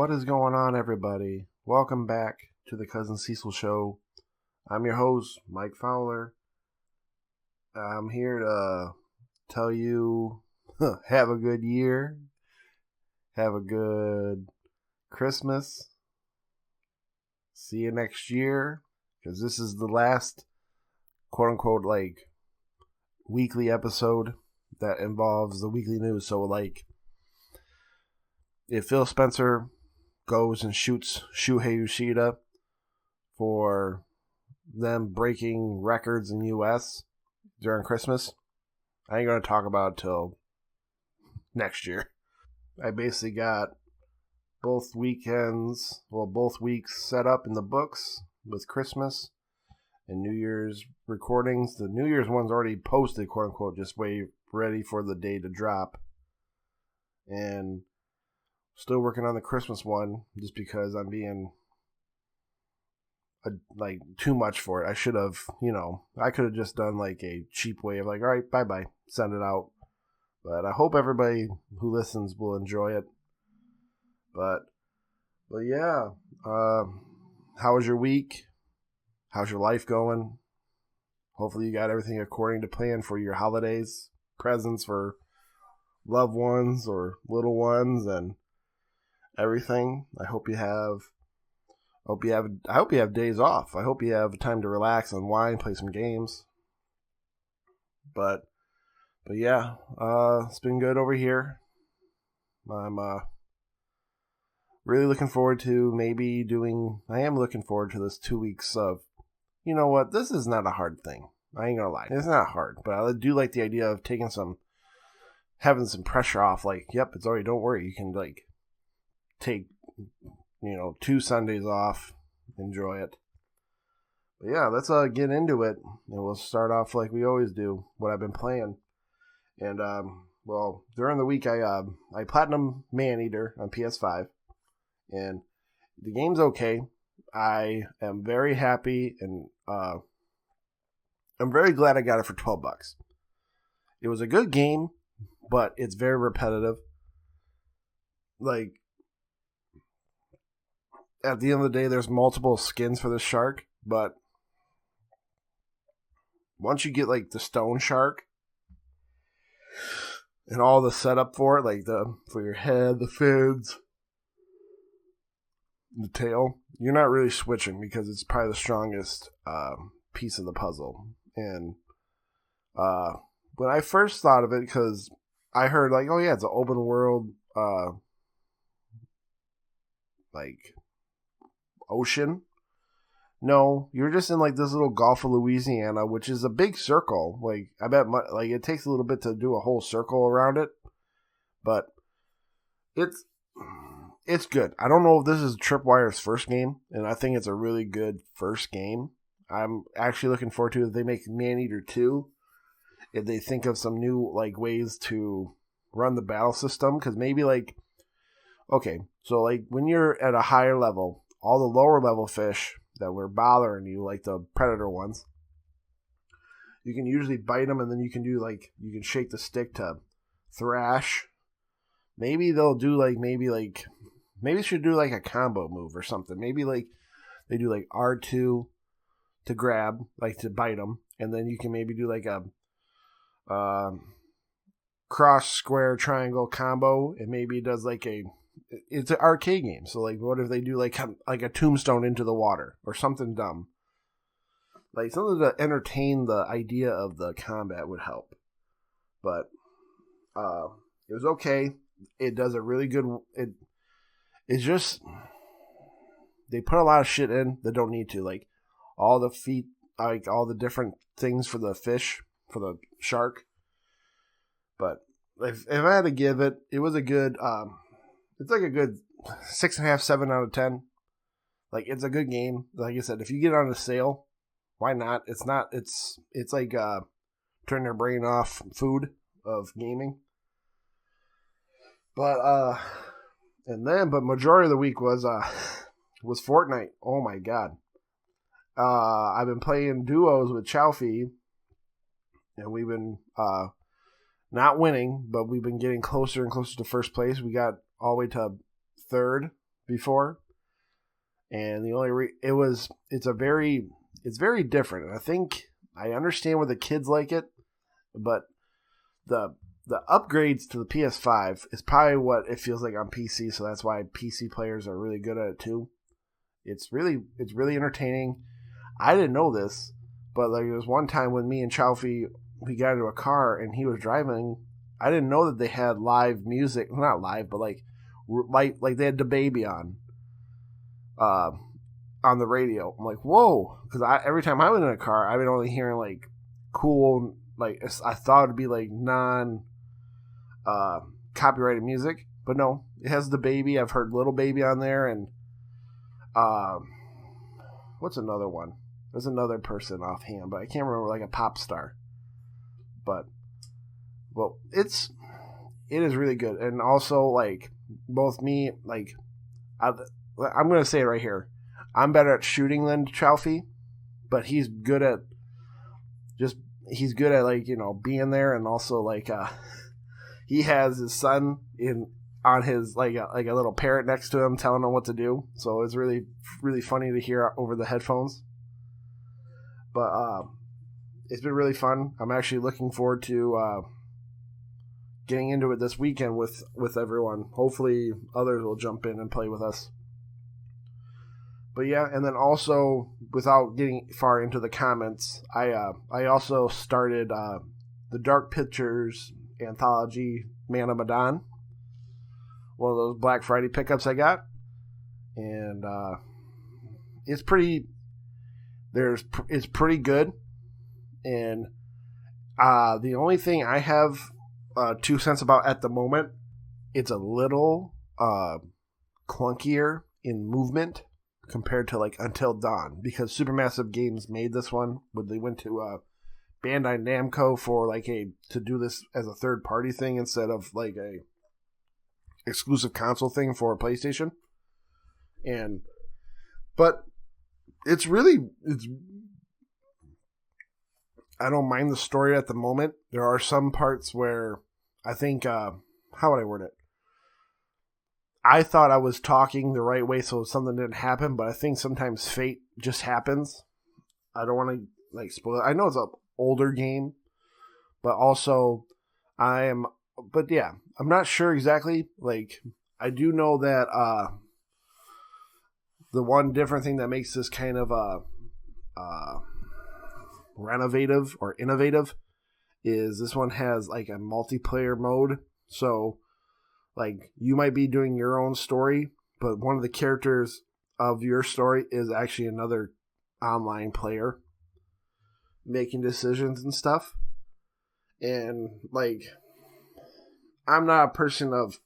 What is going on, everybody? Welcome back to the Cousin Cecil Show. I'm your host, Mike Fowler. I'm here to tell you, have a good year. Have a good Christmas. See you next year. Because this is the last, quote-unquote, weekly episode that involves the weekly news. So, if Phil Spencer goes and shoots Shuhei Yoshida for them breaking records in the U.S. during Christmas, I ain't going to talk about it till next year. I basically got both weeks set up in the books with Christmas and New Year's recordings. The New Year's one's already posted, quote unquote, just ready for the day to drop. And still working on the Christmas one just because I'm being too much for it. I should have, I could have just done a cheap way of all right, bye-bye, send it out. But I hope everybody who listens will enjoy it. But yeah, how was your week? How's your life going? Hopefully you got everything according to plan for your holidays, presents for loved ones or little ones, and everything. I hope you have days off. I hope you have time to relax, unwind, play some games. But yeah, it's been good over here. I'm really looking forward to I am looking forward to this 2 weeks of, you know what, this is not a hard thing. I ain't gonna lie. It's not hard, but I do like the idea of having some pressure off. Yep, it's already, don't worry. You can take 2 Sundays off, enjoy it. But yeah, let's get into it, and we'll start off like we always do, what I've been playing. And during the week I platinum Maneater on PS5, and the game's okay. I am very happy, and I'm very glad I got it for $12. It was a good game, but it's very repetitive. At the end of the day, there's multiple skins for the shark, but once you get the stone shark and all the setup for it, for your head, the fins, the tail, you're not really switching because it's probably the strongest piece of the puzzle. And when I first thought of it, because I heard oh yeah, it's an open world ocean. No, you're just in this little Gulf of Louisiana, which is a big circle. I bet it takes a little bit to do a whole circle around it, but it's good. I don't know if this is Tripwire's first game, and I think it's a really good first game. I'm actually looking forward to if they make Maneater 2, if they think of some new ways to run the battle system, because maybe okay, so when you're at a higher level, all the lower level fish that were bothering you, the predator ones, you can usually bite them, and then you can do you can shake the stick to thrash. Maybe they'll do maybe they should do a combo move or something. Maybe they do R2 to grab, to bite them, and then you can maybe do a cross square triangle combo, and maybe it does it's an arcade game. So what if they do a tombstone into the water or something dumb? Something to entertain the idea of the combat would help. But it was okay. It does a really good. It's just they put a lot of shit in that don't need to. All the feet, all the different things for the fish, for the shark. But if I had to give it, it was a good. It's a good 6.5, 7 out of 10. It's a good game. Like I said, if you get on a sale, why not? It's turn your brain off food of gaming. But majority of the week was Fortnite. Oh my god. I've been playing duos with Chowfee, and we've been not winning, but we've been getting closer and closer to first place. We got all the way to third, before, and the only it's very different. And I think I understand why the kids like it, but the upgrades to the PS5 is probably what it feels like on PC. So that's why PC players are really good at it too. It's really entertaining. I didn't know this, but like there was one time when me and Chowfie, we got into a car and he was driving. I didn't know that they had live music, not live, but like they had the baby on the radio. I'm like, whoa, because every time I was in a car, I've been only hearing like cool, like I thought it'd be like non copyrighted music, but no, it has the baby. I've heard Little Baby on there, and what's another one? There's another person offhand, but I can't remember, like a pop star. But well, it is really good, and also like both me, like I'm gonna say it right here. I'm better at shooting than Chowfie, but he's good at like, you know, being there, and also like he has his son on his like a little parrot next to him telling him what to do. So it's really funny to hear over the headphones. But it's been really fun. I'm actually looking forward to getting into it this weekend with everyone. Hopefully others will jump in and play with us. But yeah, and then also, without getting far into the comments, I also started the Dark Pictures anthology Man of Medan, one of those Black Friday pickups I got, and it's pretty good, and the only thing I have 2 cents about at the moment, it's a little clunkier in movement compared to like Until Dawn, because Supermassive Games made this one when they went to Bandai Namco for like to do this as a third party thing instead of like a exclusive console thing for PlayStation. But it's I don't mind the story at the moment. There are some parts where I think how would I word it? I thought I was talking the right way, so something didn't happen, but I think sometimes fate just happens. I don't want to like spoil it. I know it's an older game, but also but yeah, I'm not sure exactly. Like, I do know that the one different thing that makes this kind of renovative or innovative is this one has like a multiplayer mode. So like, you might be doing your own story, but one of the characters of your story is actually another online player making decisions and stuff. And like, I'm not a person of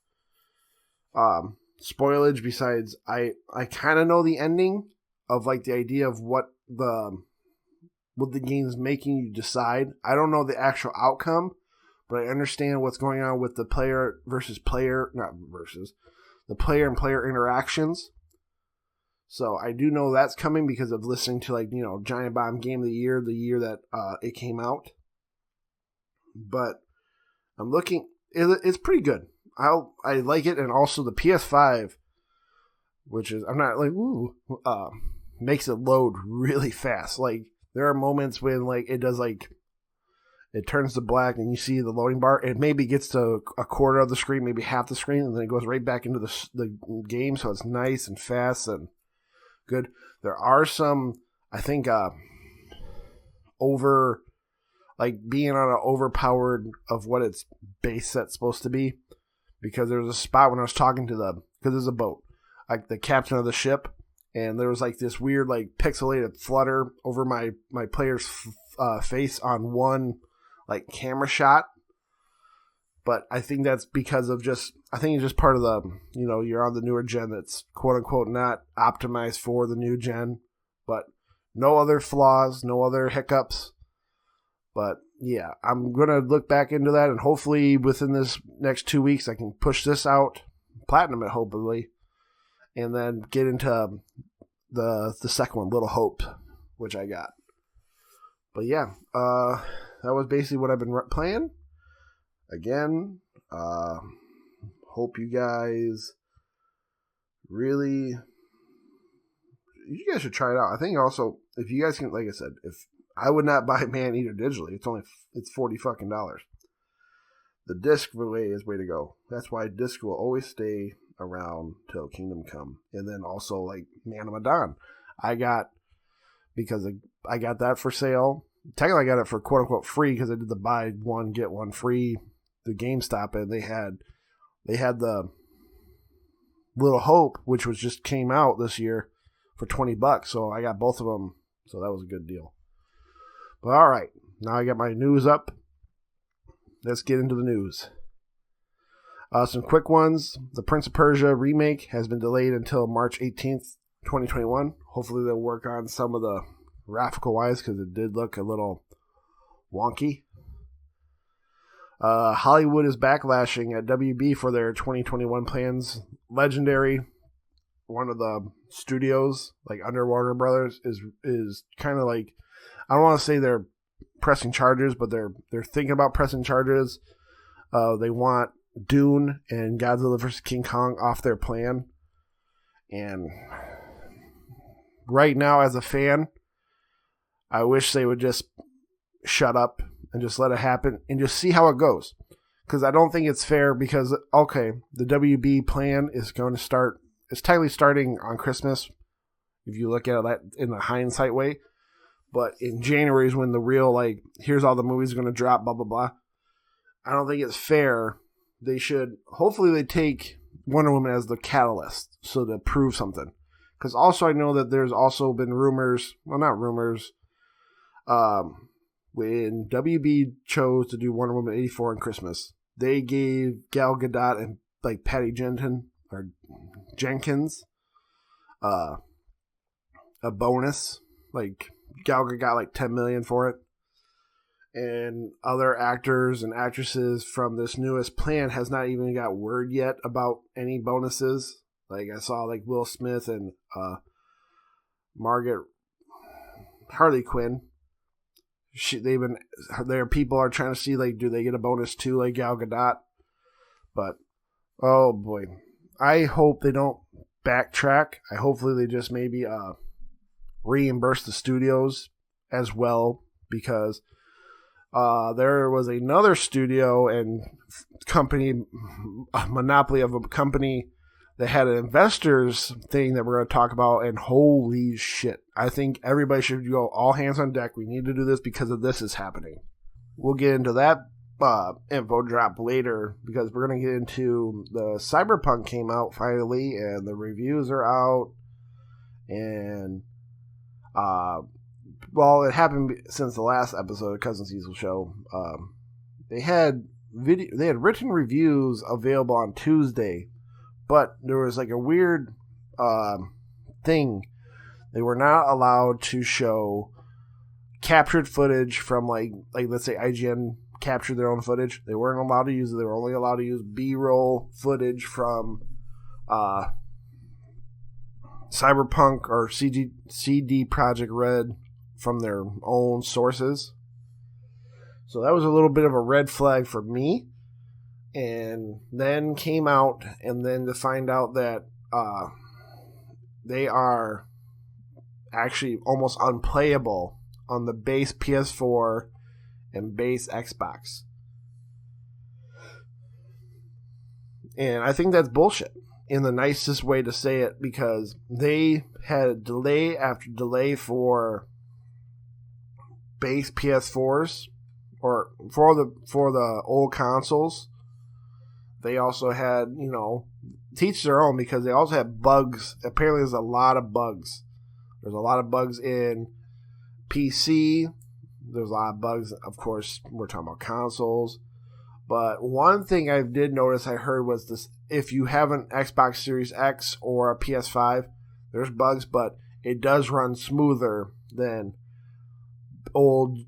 spoilage, besides I kind of know the ending of like the idea of what the game's making you decide. I don't know the actual outcome, but I understand what's going on with the player the player and player interactions. So I do know that's coming because of listening to, like, you know, Giant Bomb Game of the year that it came out. But I'm looking, it's pretty good. I like it, and also the PS5, which is, I'm not like, makes it load really fast. Like, there are moments when like it does like, it turns to black and you see the loading bar. It maybe gets to a quarter of the screen, maybe half the screen, and then it goes right back into the game. So it's nice and fast and good. There are some, I think, being on an overpowered of what its base set's supposed to be. Because there was a spot when I was talking to because there's a boat, like the captain of the ship, and there was like this weird like pixelated flutter over my player's face on one like camera shot. But I think that's because of I think it's just part of the, you know, you're on the newer gen that's quote unquote not optimized for the new gen, but no other flaws, no other hiccups. But yeah, I'm going to look back into that, and hopefully within this next 2 weeks I can push this out, platinum it hopefully, and then get into the second one, Little Hope, which I got. But yeah, that was basically what I've been playing. Again, hope you guys really, you guys should try it out. I think also, if you guys can, like I said, if I would not buy Maneater digitally, it's $40 fucking. The disc way is way to go. That's why disc will always stay around till Kingdom Come. And then also like Man of Medan. I got that for sale. Technically I got it for quote unquote free because I did the buy one get one free the GameStop, and they had the Little Hope, which was just came out this year for $20. So I got both of them. So that was a good deal. But all right, now I got my news up. Let's get into the news. Some quick ones. The Prince of Persia remake has been delayed until March 18th, 2021. Hopefully they'll work on some of the graphical wise because it did look a little wonky. Hollywood is backlashing at WB for their 2021 plans. Legendary, one of the studios, like under Warner Brothers, is kind of like, I don't want to say they're pressing charges, but they're thinking about pressing charges. They want Dune and Godzilla vs. King Kong off their plan. And right now, as a fan, I wish they would just shut up and just let it happen and just see how it goes. Because I don't think it's fair because, okay, the WB plan is going to start, it's technically starting on Christmas, if you look at it in the hindsight way. But in January is when the real, like, here's all the movies going to drop, blah, blah, blah. I don't think it's fair. They should, hopefully they take Wonder Woman as the catalyst, so to prove something. Because also I know that there's also been rumors, well, not rumors, when WB chose to do Wonder Woman 84 on Christmas, they gave Gal Gadot and, like, Patty Jenkins a bonus, like, Gal Gadot got like $10 million for it, and other actors and actresses from this newest plan has not even got word yet about any bonuses. Like I saw, like Will Smith and Margaret Harley Quinn. Their people are trying to see, like, do they get a bonus too, like Gal Gadot? But oh boy, I hope they don't backtrack. Hopefully they just maybe reimburse the studios as well, because there was another studio and company, a monopoly of a company that had an investors thing that we're going to talk about, and holy shit, I think everybody should go all hands on deck. We need to do this because of this is happening. We'll get into that info drop later, because we're going to get into the Cyberpunk came out finally, and the reviews are out, and well, it happened since the last episode of Cousin Cecil Show. They had written reviews available on Tuesday, but there was like a weird thing. They were not allowed to show captured footage from like let's say IGN captured their own footage. They weren't allowed to use it. They were only allowed to use B-roll footage from Cyberpunk or CD Projekt Red from their own sources. So that was a little bit of a red flag for me. And then came out, and then to find out that they are actually almost unplayable on the base PS4 and base Xbox. And I think that's bullshit, in the nicest way to say it, because they had delay after delay for base PS4s, or for the old consoles. They also had, teach their own, because they also had bugs. Apparently there's a lot of bugs. There's a lot of bugs in PC. There's a lot of bugs, of course, we're talking about consoles. But one thing I did notice I heard was this: if you have an Xbox Series X or a PS5, there's bugs, but it does run smoother than old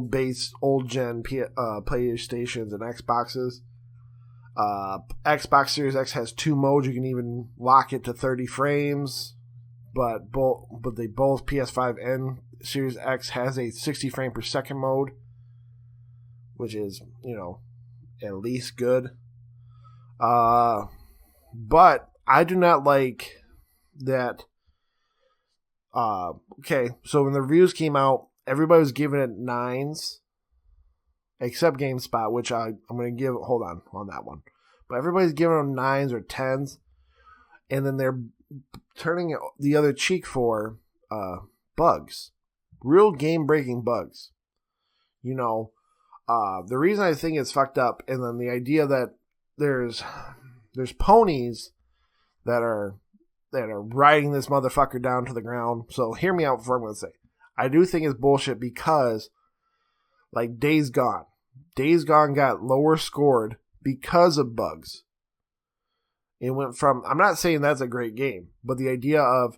gen PlayStations and Xboxes. Xbox Series X has 2 modes. You can even lock it to 30 frames, but they both PS5 and Series X has a 60 frame per second mode, which is, at least good. But I do not like that okay, so when the reviews came out, everybody was giving it 9s, except GameSpot, which I'm going to give, hold on that one. But everybody's giving them 9s or 10s, and then they're turning the other cheek for bugs. Real game-breaking bugs. You know, the reason I think it's fucked up, and then the idea that there's ponies that are riding this motherfucker down to the ground. So hear me out before I'm going to say. I do think it's bullshit because, like, Days Gone got lower scored because of bugs. It went from, I'm not saying that's a great game, but the idea of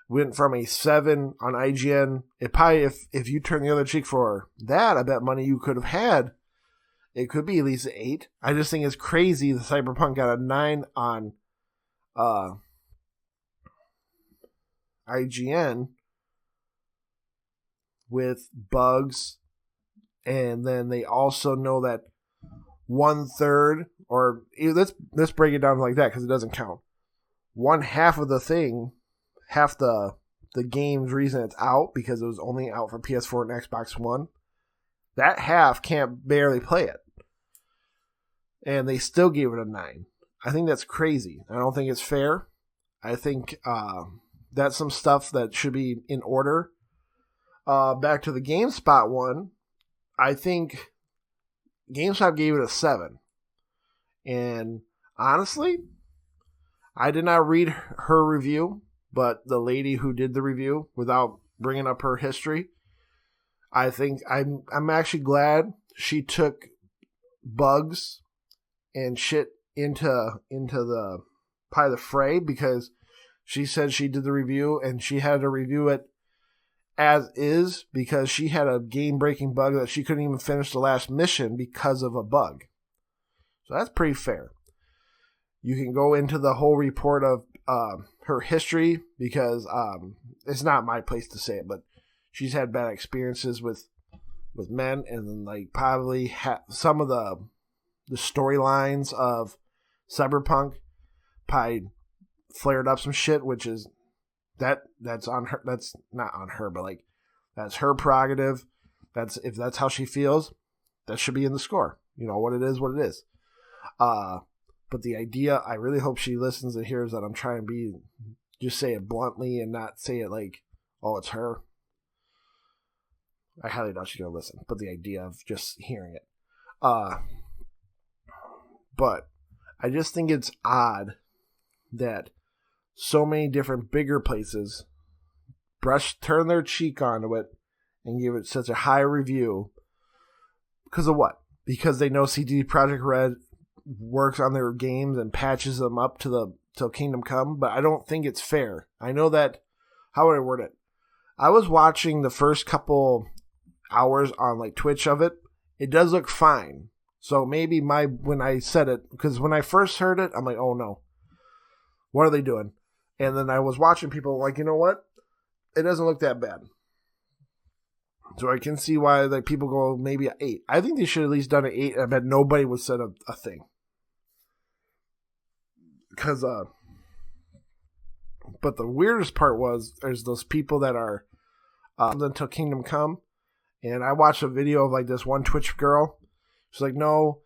went from a 7 on IGN. It probably, if you turn the other cheek for that, I bet money you could have had, it could be at least an 8. I just think it's crazy the Cyberpunk got a 9 on IGN with bugs, and then they also know that 1/3, or let's break it down like that because it doesn't count. 1/2 of the thing, half the game's reason it's out because it was only out for PS4 and Xbox One. That half can't barely play it, and they still gave it a 9. I think that's crazy. I don't think it's fair. I think that's some stuff that should be in order. Back to the GameSpot one, I think GameSpot gave it a 7. And honestly, I did not read her review, but the lady who did the review, without bringing up her history, I think I'm actually glad she took bugs and shit into the probably the fray, because she said she did the review and she had to review it as is because she had a game-breaking bug that she couldn't even finish the last mission because of a bug. So that's pretty fair. You can go into the whole report of her history because it's not my place to say it, but she's had bad experiences with men, and then like probably some of the storylines of Cyberpunk probably flared up some shit, which is that's on her. That's not on her, but like that's her prerogative. If that's how she feels, that should be in the score. You know what it is, what it is. But the idea, I really hope she listens and hears that I'm trying to just say it bluntly and not say it like, oh, it's her. I highly doubt she's gonna listen. But the idea of just hearing it, but I just think it's odd that so many different bigger places turn their cheek onto it and give it such a high review. Because of what? Because they know CD Projekt Red works on their games and patches them up till Kingdom Come, but I don't think it's fair. I know that, how would I word it? I was watching the first couple hours on like Twitch of it. It does look fine. So maybe when I said it, because when I first heard it, I'm like, oh no, what are they doing? And then I was watching people like, you know what? It doesn't look that bad. So I can see why like people go maybe an 8. I think they should at least done an 8. I bet nobody would said a thing. Because, but the weirdest part was there's those people that are until Kingdom Come, and I watched a video of like this one Twitch girl. She's like, no,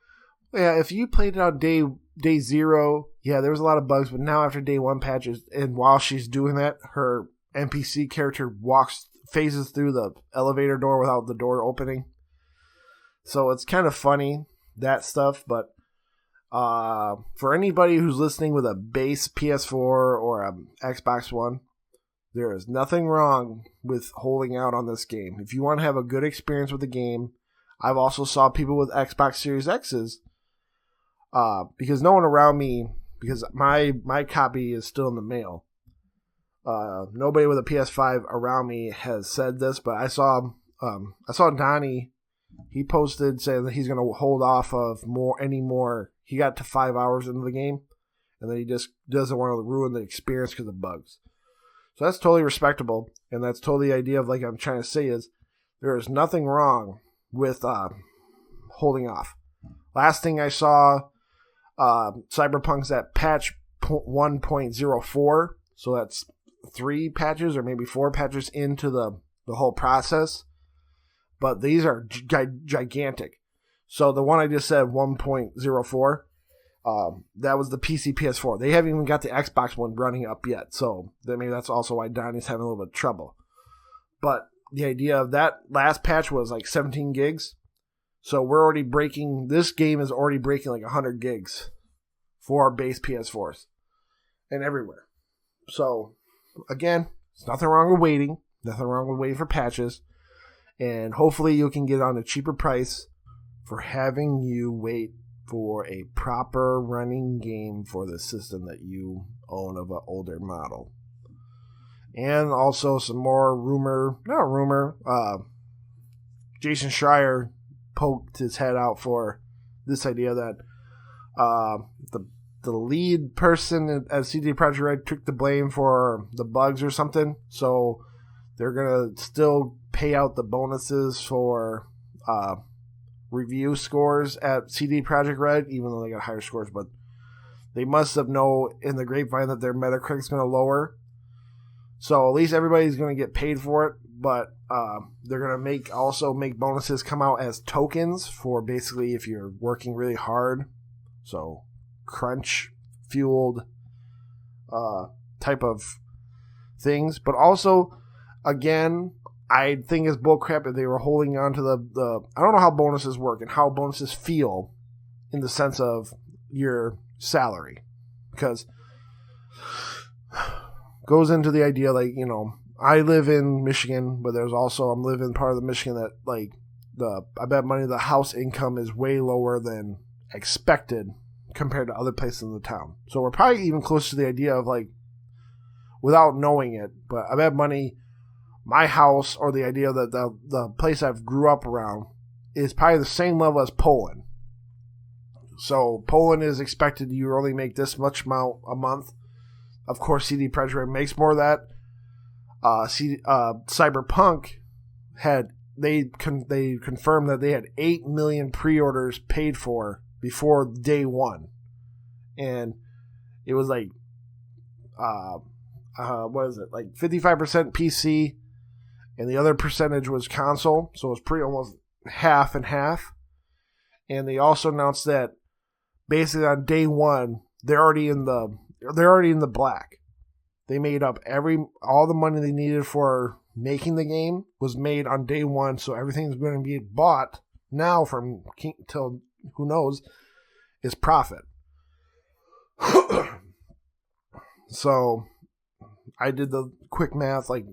yeah, if you played it on day 0, yeah, there was a lot of bugs, but now after day 1 patches, and while she's doing that, her NPC character phases through the elevator door without the door opening. So it's kind of funny, that stuff, but for anybody who's listening with a base PS4 or a Xbox One, there is nothing wrong with holding out on this game. If you want to have a good experience with the game, I've also saw people with Xbox Series X's, because no one around me, because my copy is still in the mail. Nobody with a PS5 around me has said this, but I saw Donnie. He posted saying that he's going to hold off of any more. He got to 5 hours into the game, and then he just doesn't want to ruin the experience because of bugs. So that's totally respectable, and that's totally the idea of like I'm trying to say is there is nothing wrong with holding off. Last thing I saw, Cyberpunk's at patch 1.04, so that's 3 patches or maybe 4 patches into the whole process. But these are gigantic. So the one I just said, 1.04, that was the PC PS4. They haven't even got the Xbox one running up yet. So maybe that's also why Donnie's having a little bit of trouble. But the idea of that last patch was like 17 gigs. So we're already breaking, this game is already breaking like 100 gigs for our base PS4s and everywhere. So again, there's nothing wrong with waiting. Nothing wrong with waiting for patches. And hopefully you can get on a cheaper price for having you wait for a proper running game for the system that you own of an older model. And also some more Jason Schreier poked his head out for this idea that the lead person at CD Projekt Red took the blame for the bugs or something. So they're going to still pay out the bonuses for review scores at CD Projekt Red, even though they got higher scores. But they must have known in the grapevine that their Metacritic's going to lower. So at least everybody's going to get paid for it. But they're going to also make bonuses come out as tokens for basically if you're working really hard. So crunch-fueled type of things. But also, again, I think it's bullcrap if they were holding on to the I don't know how bonuses work and how bonuses feel in the sense of your salary. Because goes into the idea like, you know, I live in Michigan, but I'm living part of the Michigan that like I bet money the house income is way lower than expected compared to other places in the town. So we're probably even close to the idea of like, without knowing it, but I bet money my house or the idea that the place I've grew up around is probably the same level as Poland. So Poland is expected you only make this much amount a month. Of course, CD Projekt Red makes more of that. Cyberpunk they confirmed that they had 8 million pre-orders paid for before day one, and it was like what is it, like 55% PC, and the other percentage was console, so it was pretty almost half and half. And they also announced that basically on day one they're already in the black. They made up all the money they needed for making the game was made on day one, so everything's going to be bought now from till who knows is profit. So I did the quick math, like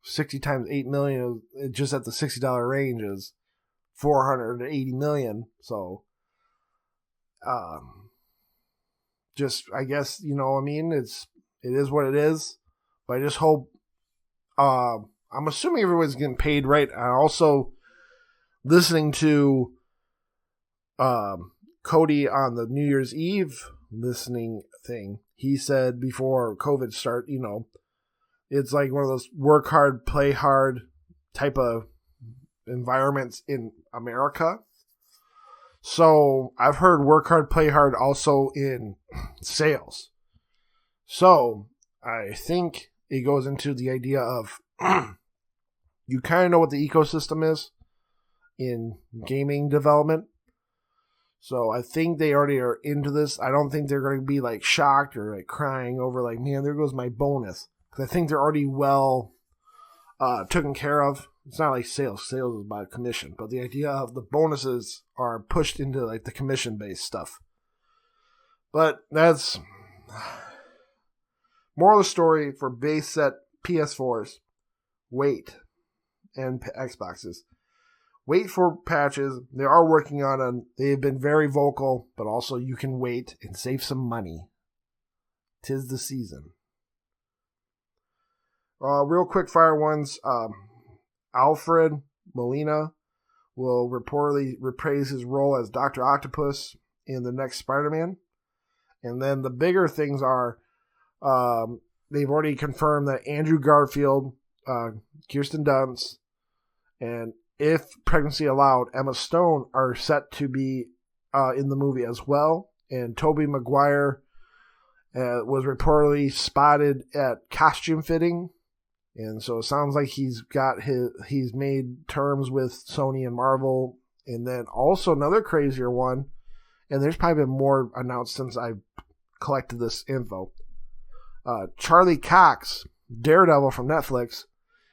60 times 8 million, just at the $60 range is 480 million. So, just, I guess, you know, I mean, it is what it is, but I just hope, I'm assuming everyone's getting paid right. I also listening to, Cudi on the New Year's Eve listening thing. He said before COVID started, you know, it's like one of those work hard, play hard type of environments in America. So I've heard work hard, play hard also in sales. So I think it goes into the idea of you kind of know what the ecosystem is in gaming development. So I think they already are into this. I don't think they're going to be like shocked or like crying over like, man, there goes my bonus. Because I think they're already well taken care of. It's not like sales. Sales is by commission. But the idea of the bonuses are pushed into like the commission-based stuff. But that's moral of the story for base set PS4s. Wait. And Xboxes. Wait for patches. They are working on them. They've been very vocal, but also you can wait and save some money. 'Tis the season. Real quick fire ones. Alfred Molina will reportedly reprise his role as Dr. Octopus in the next Spider-Man. And then the bigger things are, they've already confirmed that Andrew Garfield, Kirsten Dunst, and if pregnancy allowed, Emma Stone are set to be in the movie as well. And Tobey Maguire was reportedly spotted at costume fitting. And so it sounds like he's made terms with Sony and Marvel. And then also another crazier one, and there's probably been more announced since I collected this info. Charlie Cox, Daredevil from Netflix,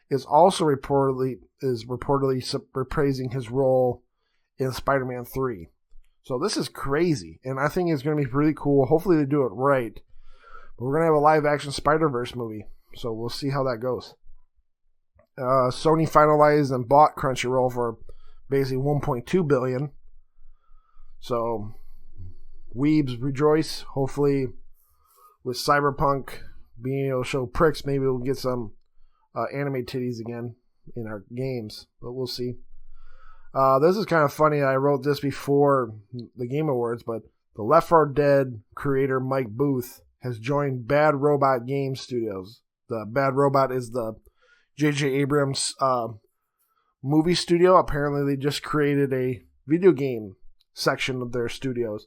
is also reportedly reprising his role in Spider-Man 3. So this is crazy, and I think it's going to be really cool. Hopefully they do it right. But we're going to have a live-action Spider-Verse movie, so we'll see how that goes. Sony finalized and bought Crunchyroll for basically $1.2 billion. So weebs rejoice. Hopefully with Cyberpunk being able to show pricks, maybe we'll get some anime titties again in our games, but we'll see. This is kind of funny. I wrote this before the Game Awards, but the Left 4 Dead creator Mike Booth has joined Bad Robot Game Studios. The Bad Robot is the J.J. Abrams movie studio. Apparently they just created a video game section of their studios.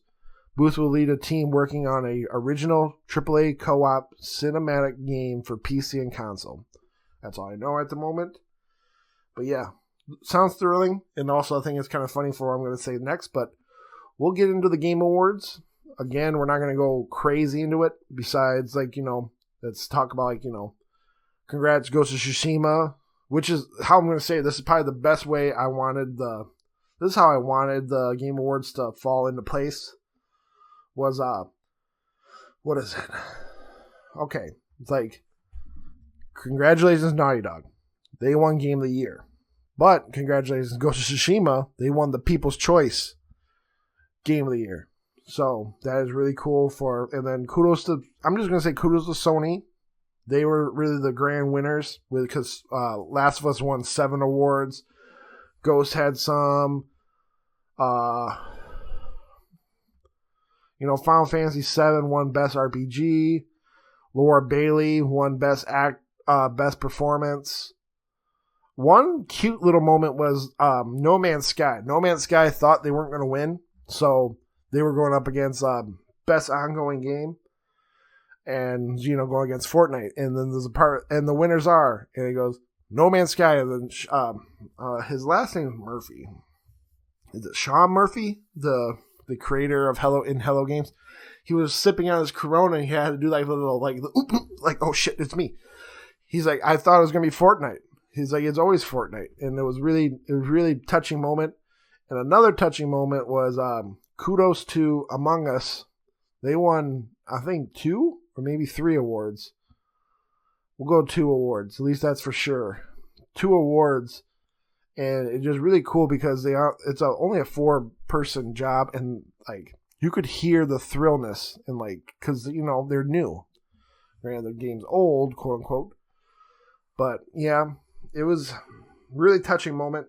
Booth will lead a team working on a original AAA co-op cinematic game for PC and console. That's all I know at the moment. But yeah, sounds thrilling. And also I think it's kind of funny for what I'm going to say next. But we'll get into the Game Awards. Again, we're not going to go crazy into it. Besides, let's talk about, congrats Ghost of Tsushima. Which is how I'm going to say it. This is probably the best way this is how I wanted the Game Awards to fall into place. Was, what is it? Okay. It's congratulations Naughty Dog. They won Game of the Year. But, congratulations Ghost of Tsushima. They won the People's Choice Game of the Year. So, that is really cool and then I'm just going to say kudos to Sony. They were really the grand winners because Last of Us won 7 awards. Ghost had some. Final Fantasy VII won Best RPG. Laura Bailey won Best Performance. One cute little moment was No Man's Sky. No Man's Sky thought they weren't going to win, so they were going up against Best Ongoing Game. And, going against Fortnite. And then there's a part, and the winners are, and he goes, No Man's Sky. And then his last name is Murphy. Is it Sean Murphy? The creator of Hello Games. He was sipping on his Corona and he had to do oh shit, it's me. He's like, I thought it was going to be Fortnite. He's like, it's always Fortnite. And it was really touching moment. And another touching moment was kudos to Among Us. They won, I think, 2 or maybe 3 awards. We'll go 2 awards. At least that's for sure. 2 awards. And it's just really cool because it's only a 4-person job. And, you could hear the thrillness. And, because, they're new. Granted, the game's old, quote unquote. But, yeah, it was a really touching moment.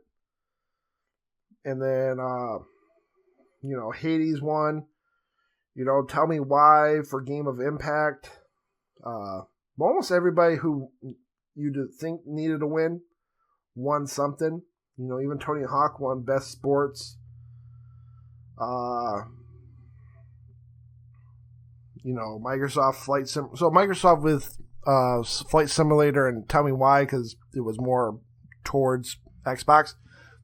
And then, Hades won. Tell Me Why for Game of Impact. Almost everybody who you'd think needed a win won something. Even Tony Hawk won Best Sports. Microsoft Flight Sim. So Microsoft with Flight Simulator and Tell Me Why, because it was more towards Xbox.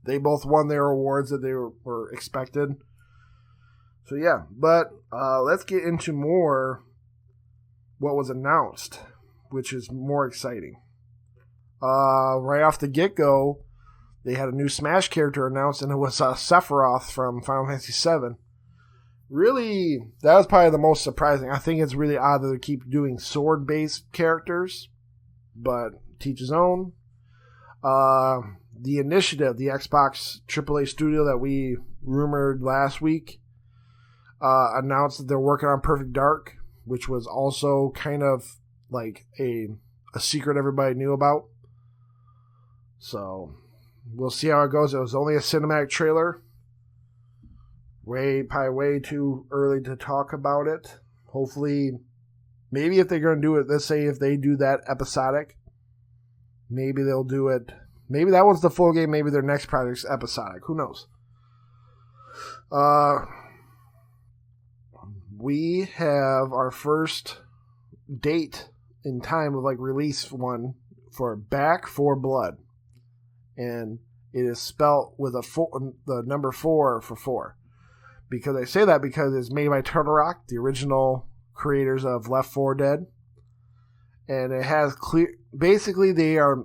They both won their awards that they were expected. So yeah, but let's get into more what was announced, which is more exciting. Right off the get-go, they had a new Smash character announced, and it was Sephiroth from Final Fantasy VII. Really, that was probably the most surprising. I think it's really odd that they keep doing sword-based characters, but teach his own. The Initiative, the Xbox AAA studio that we rumored last week, announced that they're working on Perfect Dark, which was also kind of like a secret everybody knew about. So we'll see how it goes. It was only a cinematic trailer. Probably way too early to talk about it. Hopefully, maybe if they're going to do it, let's say if they do that episodic, maybe they'll do it. Maybe that one's the full game. Maybe their next project's episodic. Who knows? We have our first date in time of like release one for Back 4 Blood, and it is spelt with the number 4 for 4. Because I say that because it's made by Turtle Rock, the original creators of Left 4 Dead, and it has basically they're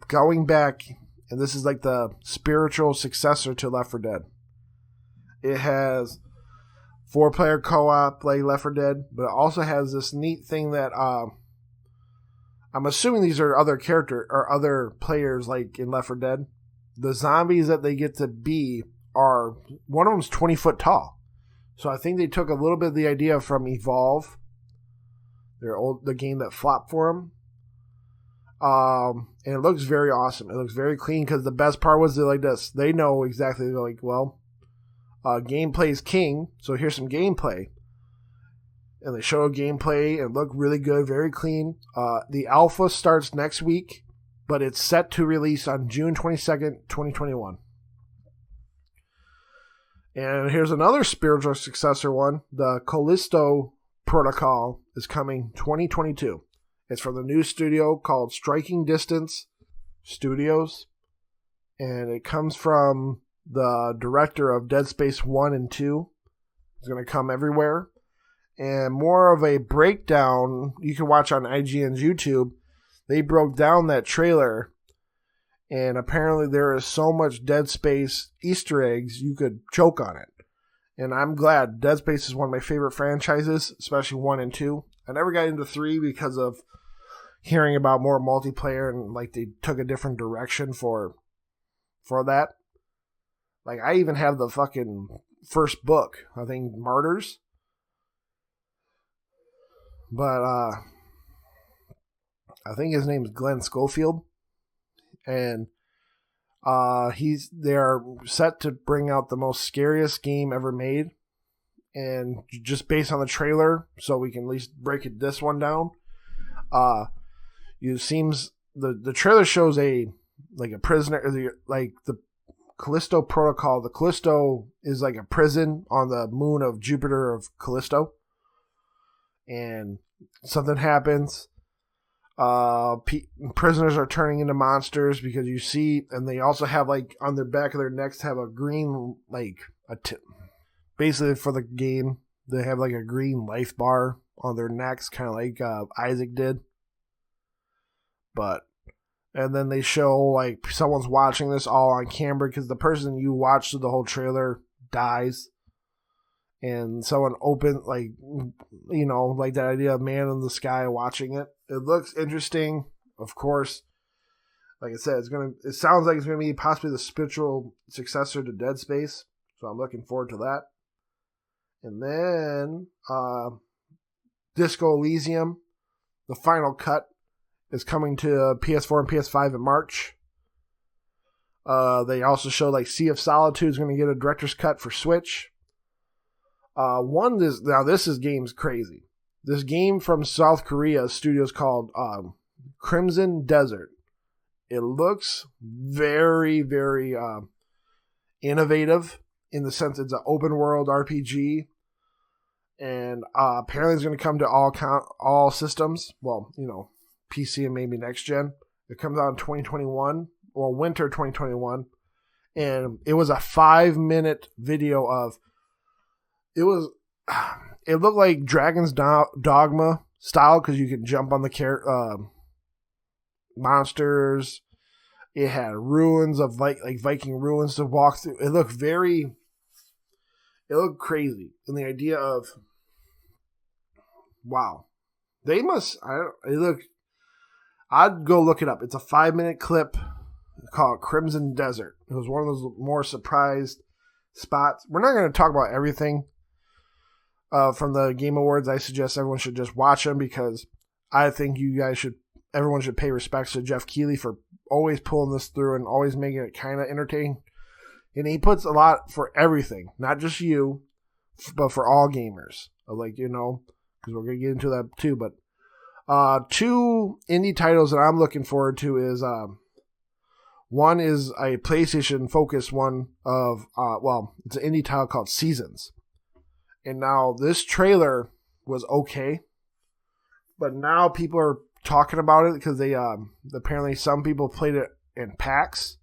going back, and this is like the spiritual successor to Left 4 Dead. It has 4-player co-op like Left 4 Dead, but it also has this neat thing that I'm assuming these are other other players like in Left 4 Dead. The zombies that they get to be are, one of them's 20 foot tall. So I think they took a little bit of the idea from Evolve, the game that flopped for them. And it looks very awesome. It looks very clean, because the best part was like this. They know exactly, they're like, well, gameplay is king, so here's some gameplay. And they show gameplay and look really good, very clean. The alpha starts next week, but it's set to release on June 22nd, 2021. And here's another spiritual successor one. The Callisto Protocol is coming 2022. It's from the new studio called Striking Distance Studios. And it comes from the director of Dead Space 1 and 2. It's going to come everywhere. And more of a breakdown you can watch on IGN's YouTube. They broke down that trailer, and apparently there is so much Dead Space Easter eggs you could choke on it. And I'm glad. Dead Space is one of my favorite franchises, especially 1 and 2. I never got into 3 because of hearing about more multiplayer, and like they took a different direction for that. Like, I even have the fucking first book, I think Martyrs. But I think his name is Glenn Schofield, and they're set to bring out the most scariest game ever made, and just based on the trailer, so we can at least break this one down. It seems the trailer shows a prisoner, like the Callisto Protocol. The Callisto is like a prison on the moon of Jupiter of Callisto. And something happens. Prisoners are turning into monsters, because you see, and they also have like on their back of their necks have a green, like basically for the game, they have like a green life bar on their necks, kind of like Isaac did. And then they show like someone's watching this all on camera, because the person you watched the whole trailer dies. And someone opened, like, you know, like that idea of man in the sky watching it. It looks interesting, of course. Like I said, it sounds like it's gonna be possibly the spiritual successor to Dead Space. So I'm looking forward to that. And then Disco Elysium, the final cut, is coming to PS4 and PS5 in March. They also show like Sea of Solitude is going to get a director's cut for Switch. This game's crazy. This game from South Korea studios called Crimson Desert. It looks very, very innovative in the sense it's an open world RPG, and apparently it's going to come to all systems. Well, you know, PC and maybe next gen. It comes out in 2021 or winter 2021, and it was a 5-minute video of. It looked like Dragon's Dogma style, because you could jump on the monsters. It had ruins of Viking ruins to walk through. It looked crazy. And the idea of, wow, I'd go look it up. It's a 5-minute clip called Crimson Desert. It was one of those more surprised spots. We're not going to talk about everything from the Game Awards. I suggest everyone should just watch them, because I think everyone should pay respects to Jeff Keighley for always pulling this through and always making it kind of entertaining. And he puts a lot for everything, not just you, but for all gamers. Like, you know, because we're going to get into that too. But 2 indie titles that I'm looking forward to is one is a PlayStation focused one of it's an indie title called Seasons. And now this trailer was okay. But now people are talking about it because they apparently some people played it in packs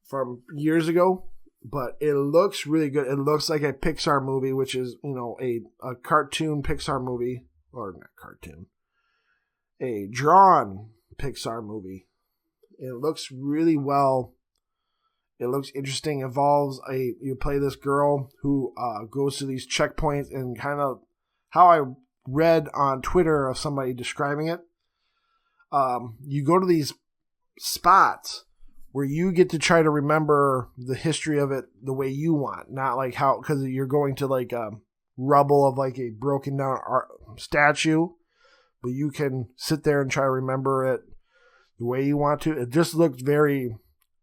from years ago. But it looks really good. It looks like a Pixar movie, which is, a cartoon Pixar movie. Or not cartoon. A drawn Pixar movie. It looks really well. It looks interesting. Involves you play this girl who goes to these checkpoints, and kind of how I read on Twitter of somebody describing it. You go to these spots where you get to try to remember the history of it the way you want, not like how, because you're going to like rubble of like a broken down art statue, but you can sit there and try to remember it the way you want to. It just looked very,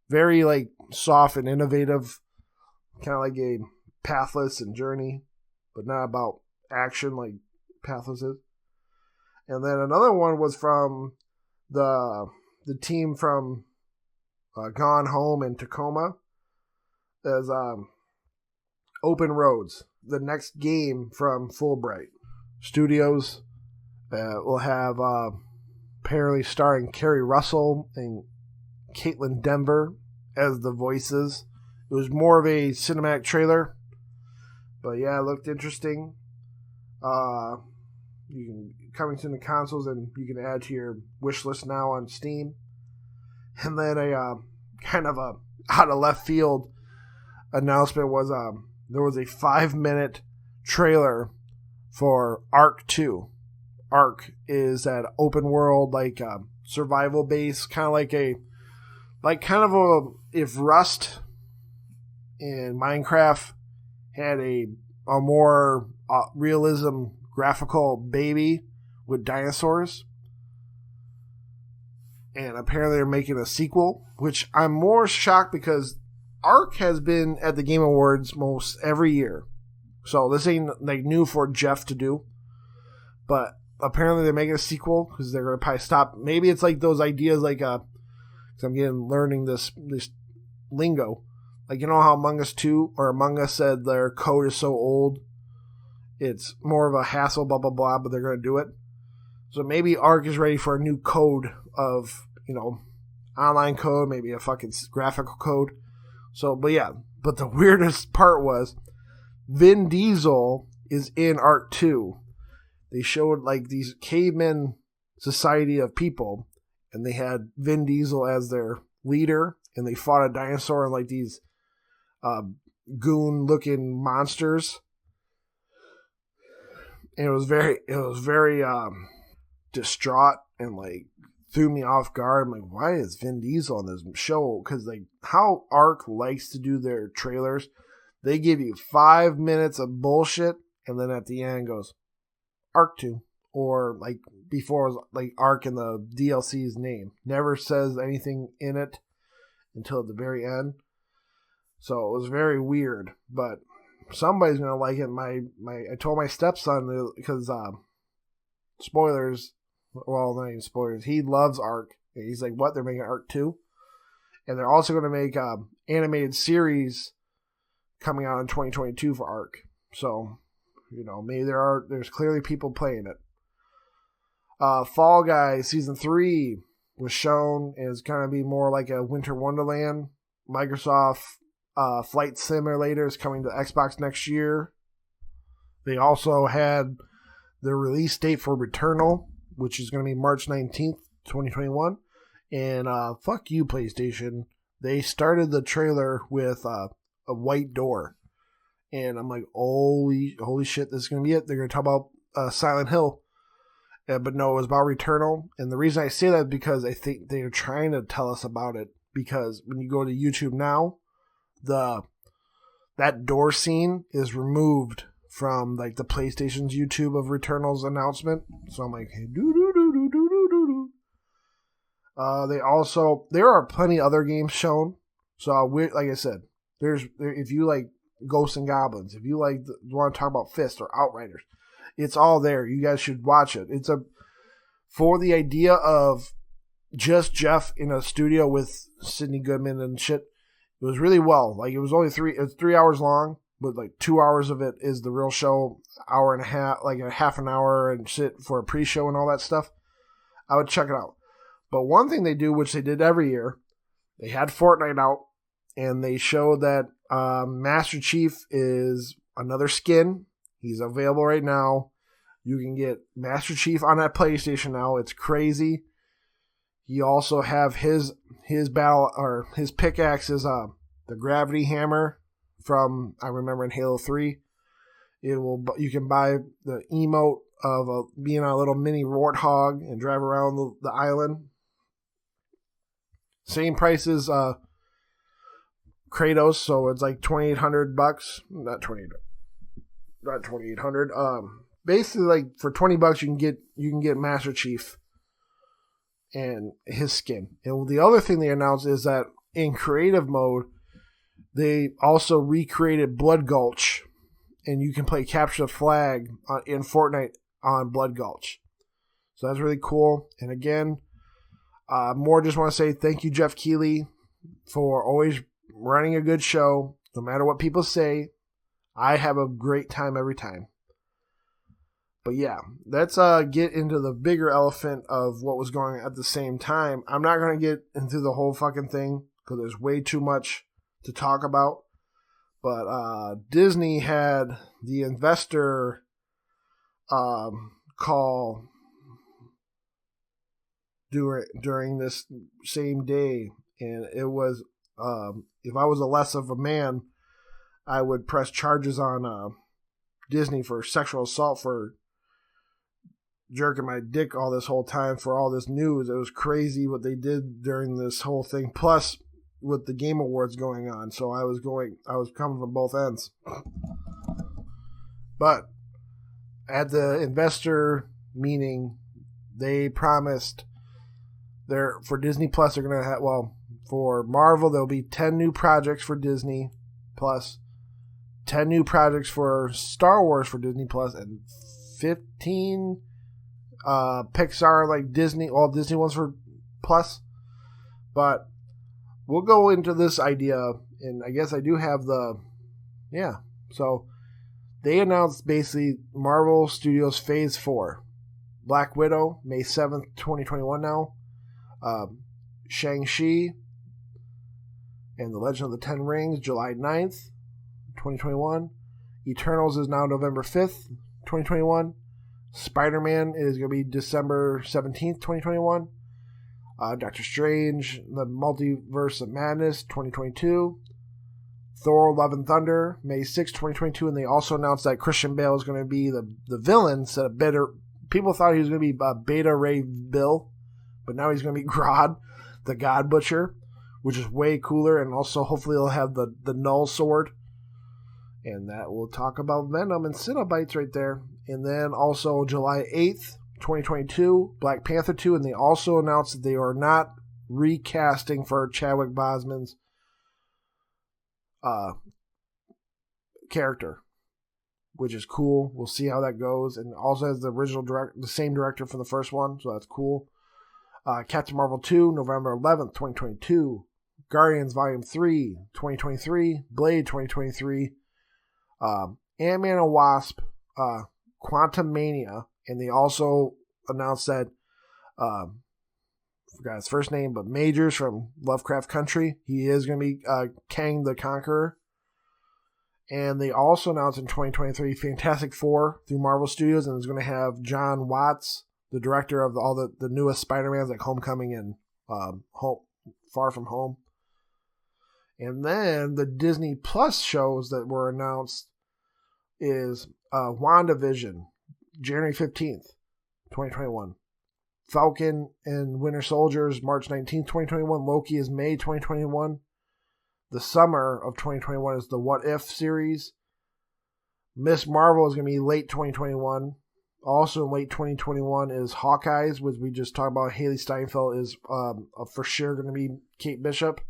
very like soft and innovative, kind of like a Pathless and Journey, but not about action like Pathless is. And then another one was from the team from Gone Home and Tacoma. There's Open Roads, the next game from Fulbright Studios. Will have apparently starring Kerry Russell and Caitlin Denver as the voices. It was more of a cinematic trailer, but yeah, it looked interesting. You can coming to the consoles, and you can add to your wish list now on Steam. And then a kind of a out of left field announcement was there was a 5-minute trailer for Ark 2. Ark is that open world like survival base, kind of if Rust and Minecraft had a more realism graphical baby with dinosaurs. And apparently they're making a sequel, which I'm more shocked because Ark has been at the Game Awards most every year. So this ain't like new for Jeff to do. But apparently they're making a sequel because they're going to probably stop. Maybe it's like those ideas like, because I'm learning this lingo. Like, you know how Among Us 2 or Among Us said their code is so old, it's more of a hassle, blah, blah, blah, but they're going to do it. So maybe Ark is ready for a new code of, online code, maybe a fucking graphical code. So, but yeah, but the weirdest part was Vin Diesel is in Ark 2. They showed like these caveman society of people, and they had Vin Diesel as their leader, and they fought a dinosaur and like these goon-looking monsters. And it was very distraught and like threw me off guard. I'm like, why is Vin Diesel on this show? Because like how Ark likes to do their trailers, they give you 5 minutes of bullshit, and then at the end goes Ark 2, or like before it was like Ark in the DLC's name. Never says anything in it until at the very end. So it was very weird, but somebody's gonna like it. I told my stepson, because spoilers. Well, not even spoilers. He loves Ark. He's like, "What? They're making Ark 2?" And they're also going to make animated series coming out in 2022 for Ark. So, maybe there's clearly people playing it. Fall Guys Season 3 was shown and is going to be more like a Winter Wonderland. Microsoft Flight Simulator is coming to Xbox next year. They also had the release date for Returnal, which is going to be March 19th, 2021. And fuck you, PlayStation. They started the trailer with a white door. And I'm like, holy shit, this is going to be it. They're going to talk about Silent Hill. But no, it was about Returnal. And the reason I say that is because I think they're trying to tell us about it. Because when you go to YouTube now, that door scene is removed from like the PlayStation's YouTube of Returnal's announcement. So I'm like, hey, there are plenty other games shown. So like I said, if you like Ghosts and Goblins, if you want to talk about Fist or Outriders, it's all there. You guys should watch it. It's for the idea of just Jeff in a studio with Sidney Goodman and shit. It was really well. Like it was 3 hours long, but like 2 hours of it is the real show, hour and a half, like a half an hour and shit for a pre-show and all that stuff, I would check it out. But one thing they do, which they did every year, they had Fortnite out, and they showed that Master Chief is another skin. He's available right now. You can get Master Chief on that PlayStation now. It's crazy. You also have his battle, or his pickaxe is the gravity hammer from, I remember in Halo 3. You can buy the emote of being a little mini warthog and drive around the island. Same price as Kratos, so it's like $2,800. Not 2,800. Basically, like for $20, you can get Master Chief and his skin. And the other thing they announced is that in creative mode, they also recreated Blood Gulch, and you can play Capture the Flag in Fortnite on Blood Gulch. So that's really cool. And again, more just want to say thank you, Jeff Keighley, for always running a good show. No matter what people say, I have a great time every time. But yeah, let's get into the bigger elephant of what was going on at the same time. I'm not going to get into the whole fucking thing because there's way too much to talk about. But Disney had the investor call during this same day, and it was if I was a less of a man, I would press charges on Disney for sexual assault for jerking my dick all this whole time for all this news. It was crazy what they did during this whole thing. Plus, with the Game Awards going on, so I was coming from both ends. But at the investor meeting, they promised for Disney Plus they're gonna have, well, for Marvel there'll be 10 new projects for Disney Plus, 10 new projects for Star Wars for Disney Plus, and 15 Pixar, like Disney, all Disney ones for Plus. But we'll go into this idea, and I guess I do have so they announced basically Marvel Studios Phase 4. Black Widow, May 7th, 2021 now. Shang-Chi and the Legend of the Ten Rings, July 9th, 2021. Eternals is now November 5th, 2021. Spider-Man is going to be December 17th, 2021. Doctor Strange, The Multiverse of Madness, 2022. Thor, Love and Thunder, May 6th, 2022. And they also announced that Christian Bale is going to be the villain instead of people thought he was going to be Beta Ray Bill, but now he's going to be Grodd, the God Butcher, which is way cooler. And also, hopefully, he'll have the Null Sword. And that will talk about Venom and Cenobites right there. And then also July 8th, 2022, Black Panther 2. And they also announced that they are not recasting for Chadwick Boseman's character, which is cool. We'll see how that goes. And also has the same director for the first one, so that's cool. Captain Marvel 2, November 11th, 2022. Guardians Volume 3, 2023. Blade 2023. Ant-Man and Wasp, Quantumania, and they also announced that forgot his first name, but Majors from Lovecraft Country, he is going to be Kang the Conqueror. And they also announced in 2023 Fantastic Four through Marvel Studios, and it's going to have John Watts, the director of all the newest Spider-Mans, like Homecoming and Far From Home. And then the Disney Plus shows that were announced is WandaVision, January 15th, 2021. Falcon and Winter Soldiers, March 19th, 2021. Loki is May 2021. The summer of 2021 is the What If series. Miss Marvel is going to be late 2021. Also in late 2021 is Hawkeyes, which we just talked about. Haley Steinfeld is for sure going to be Kate Bishop.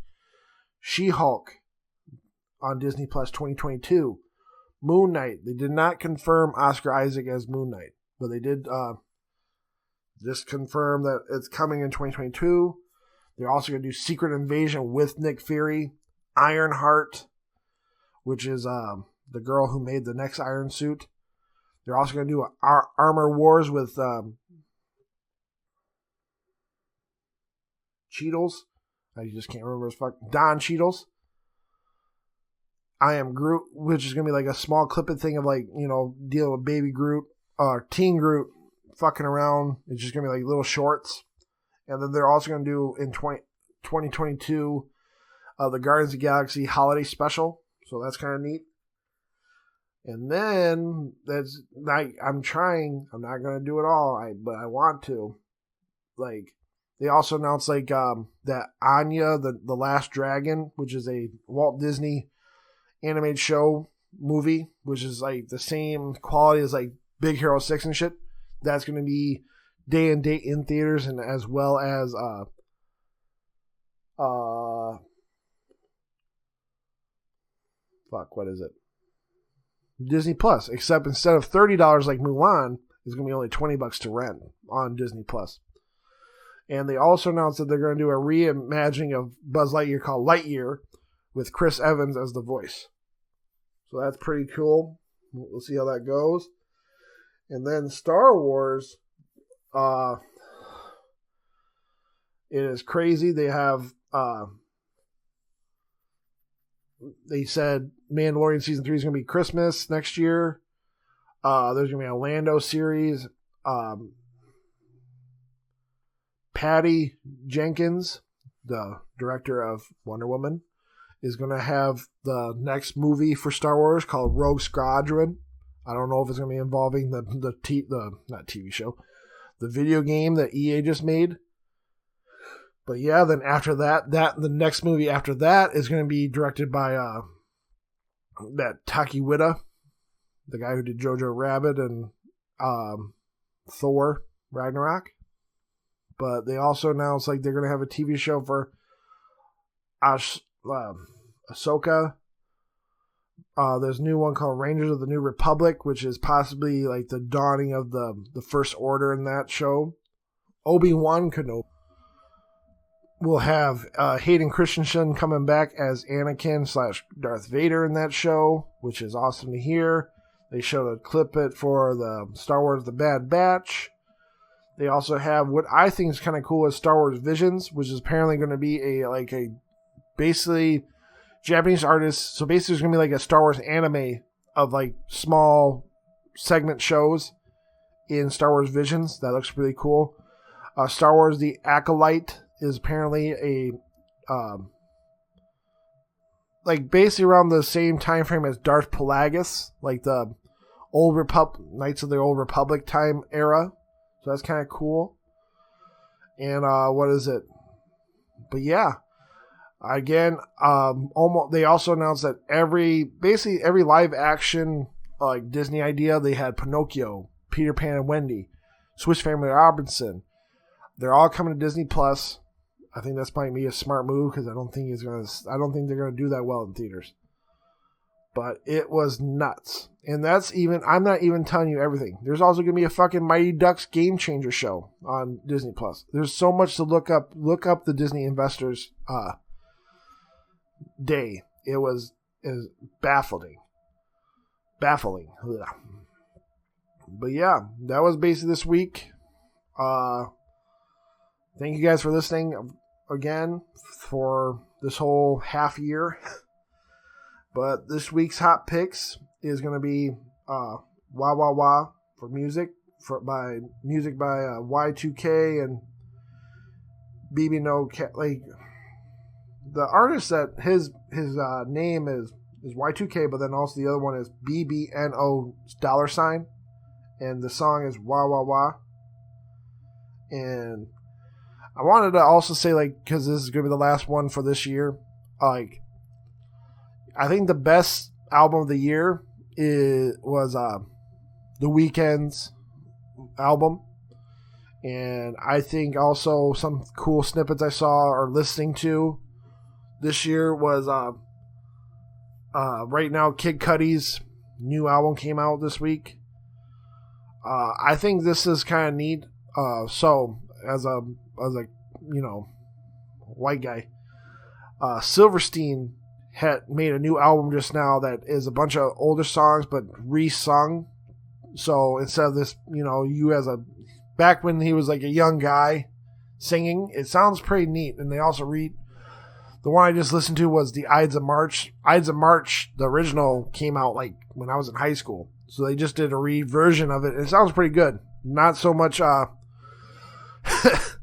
She-Hulk on Disney Plus 2022. Moon Knight. They did not confirm Oscar Isaac as Moon Knight, but they did just confirm that it's coming in 2022. They're also going to do Secret Invasion with Nick Fury. Ironheart, which is the girl who made the next Iron Suit. They're also going to do Armor Wars with Cheadles. I just can't remember his fuck. Don Cheadles. I Am Groot, which is going to be like a small clipped thing of like, dealing with baby Groot, teen Groot fucking around. It's just going to be like little shorts. And then they're also going to do in 2022 the Guardians of the Galaxy holiday special. So that's kind of neat. And then I'm not going to do it all, but I want to. Like, they also announced like that Anya, the Last Dragon, which is a Walt Disney animated show movie, which is like the same quality as like Big Hero 6 and shit. That's going to be day and date in theaters, and as well as what is it? Disney Plus. Except instead of $30 like Mulan, it's going to be only $20 to rent on Disney Plus. And they also announced that they're going to do a reimagining of Buzz Lightyear called Lightyear with Chris Evans as the voice. So that's pretty cool. We'll see how that goes. And then Star Wars, it is crazy. They have, they said Mandalorian Season 3 is going to be Christmas next year. There's going to be a Lando series. Patty Jenkins, the director of Wonder Woman, is going to have the next movie for Star Wars called Rogue Squadron. I don't know if it's going to be involving the not TV show, the video game that EA just made. But yeah, then after that the next movie after that is going to be directed by that Taki Wita, the guy who did Jojo Rabbit and Thor Ragnarok. But they also announced like they're going to have a TV show for Ahsoka. There's a new one called Rangers of the New Republic, which is possibly like the dawning of the First Order in that show. Obi-Wan Kenobi will have Hayden Christensen coming back as Anakin / Darth Vader in that show, which is awesome to hear. They showed a clip for the Star Wars The Bad Batch. They also have what I think is kind of cool is Star Wars Visions, which is apparently going to be a basically Japanese artists. So basically, it's going to be like a Star Wars anime of like small segment shows in Star Wars Visions. That looks really cool. Star Wars The Acolyte is apparently a like basically around the same time frame as Darth Plagueis, like the Knights of the Old Republic time era. So that's kind of cool. And what is it? But yeah, again, they also announced that every live action like Disney idea, they had Pinocchio, Peter Pan and Wendy, Swiss Family Robinson. They're all coming to Disney Plus. I think that's might be a smart move because I don't think they're gonna do that well in theaters. But it was nuts. And I'm not even telling you everything. There's also going to be a fucking Mighty Ducks Game Changer show on Disney Plus. There's so much to look up. Look up the Disney Investors Day. It was baffling. Baffling. Ugh. But yeah, that was basically this week. Thank you guys for listening again for this whole half year. But this week's hot picks is going to be Wah Wah Wah for music, by Y2K and BB No Cat. Like the artist that his name is Y2K, but then also the other one is BBNO $, and the song is Wah Wah Wah. And I wanted to also say, like, because this is going to be the last one for this year, like, I think the best album of the year was The Weeknd's album. And I think also some cool snippets I saw or listening to this year was right now Kid Cudi's new album came out this week. I think this is kind of neat. So as a white guy, Silverstein had made a new album just now that is a bunch of older songs but re-sung. So instead of this, you as back when he was like a young guy singing, it sounds pretty neat. And they also the one I just listened to was the Ides of March. Ides of March, the original, came out like when I was in high school. So they just did a re-version of it. It sounds pretty good. Not so much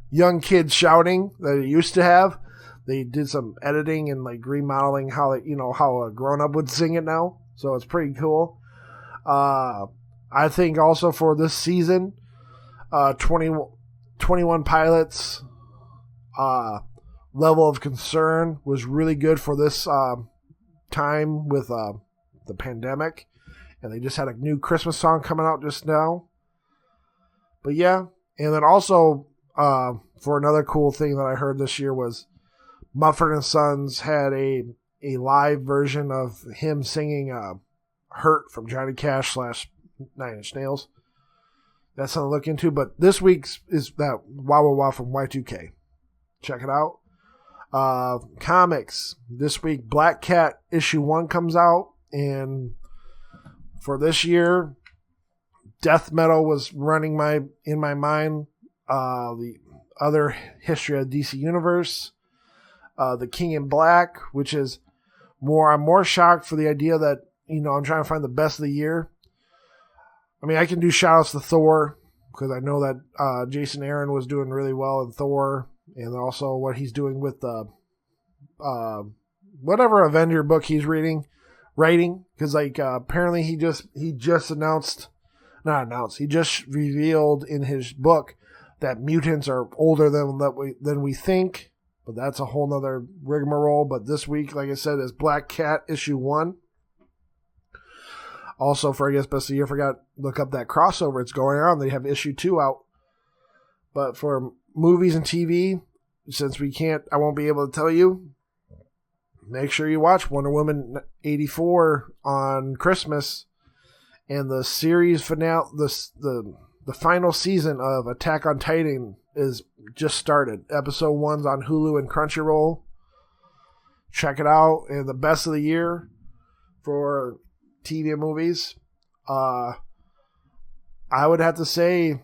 young kids shouting that it used to have. They did some editing and like remodeling how a grown-up would sing it now. So it's pretty cool. I think also for this season, 21 Pilots Level of Concern was really good for this time with the pandemic. And they just had a new Christmas song coming out just now. But yeah, and then also for another cool thing that I heard this year was Mumford & Sons had a live version of him singing Hurt from Johnny Cash / 9 Inch Nails. That's something to look into. But this week's is that Wow Wow Wow from Y2K. Check it out. Comics. This week, Black Cat issue 1 comes out. And for this year, death metal was running in my mind. The other history of DC Universe. The King in Black, which is I'm more shocked for the idea that, I'm trying to find the best of the year. I mean, I can do shout-outs to Thor, because I know that Jason Aaron was doing really well in Thor, and also what he's doing with the whatever Avenger book he's writing, because apparently he just revealed in his book that mutants are older than we think, but that's a whole nother rigmarole. But this week, like I said, is Black Cat issue 1. Also, for I guess best of the year, look up that crossover. It's going on. They have issue 2 out. But for movies and TV, since I won't be able to tell you, make sure you watch Wonder Woman 84 on Christmas. And the series finale, the final season of Attack on Titan is just started. Episode 1's on Hulu and Crunchyroll. Check it out. And the best of the year for TV and movies, I would have to say,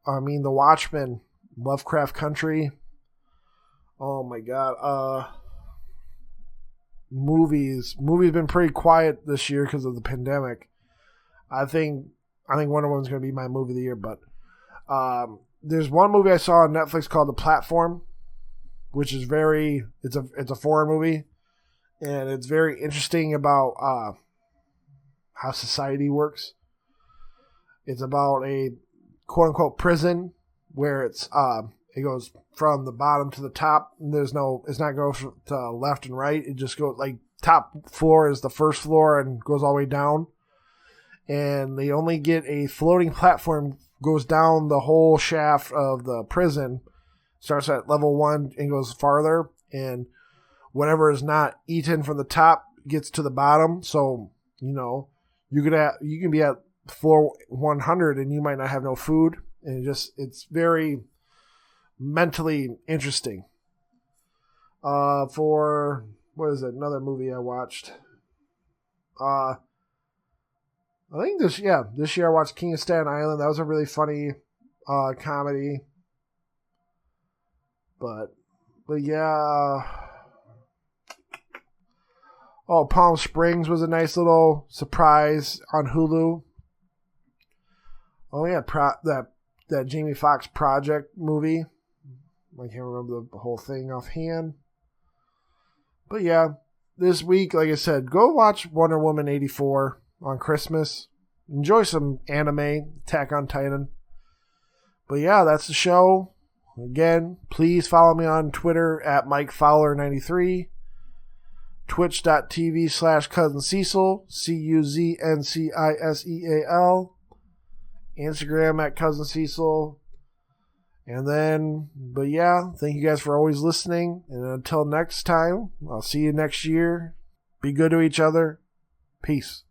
The Watchmen, Lovecraft Country. Oh my God. Movies been pretty quiet this year because of the pandemic. I think Wonder Woman's going to be my movie of the year, but there's one movie I saw on Netflix called The Platform, which is it's a foreign movie, and it's very interesting about how society works. It's about a quote-unquote prison where it goes from the bottom to the top, and it's not going to left and right. It just goes like top floor is the first floor and goes all the way down. And they only get a floating platform, goes down the whole shaft of the prison, starts at level 1 and goes farther, and whatever is not eaten from the top gets to the bottom. So, you can be at floor 100 and you might not have no food, and it's very mentally interesting. For what is it? Another movie I watched. I think this year I watched King of Staten Island. That was a really funny comedy. But yeah. Oh, Palm Springs was a nice little surprise on Hulu. Oh yeah, that Jamie Foxx Project movie. I can't remember the whole thing offhand. But yeah, this week, like I said, go watch Wonder Woman 84 on Christmas. Enjoy some anime, Attack on Titan. But yeah, that's the show. Again, please follow me on Twitter at MikeFowler93. Twitch.tv/Cousin Cecil, CUZNCISEAL. Instagram at Cousin Cecil. But yeah, thank you guys for always listening. And until next time, I'll see you next year. Be good to each other. Peace.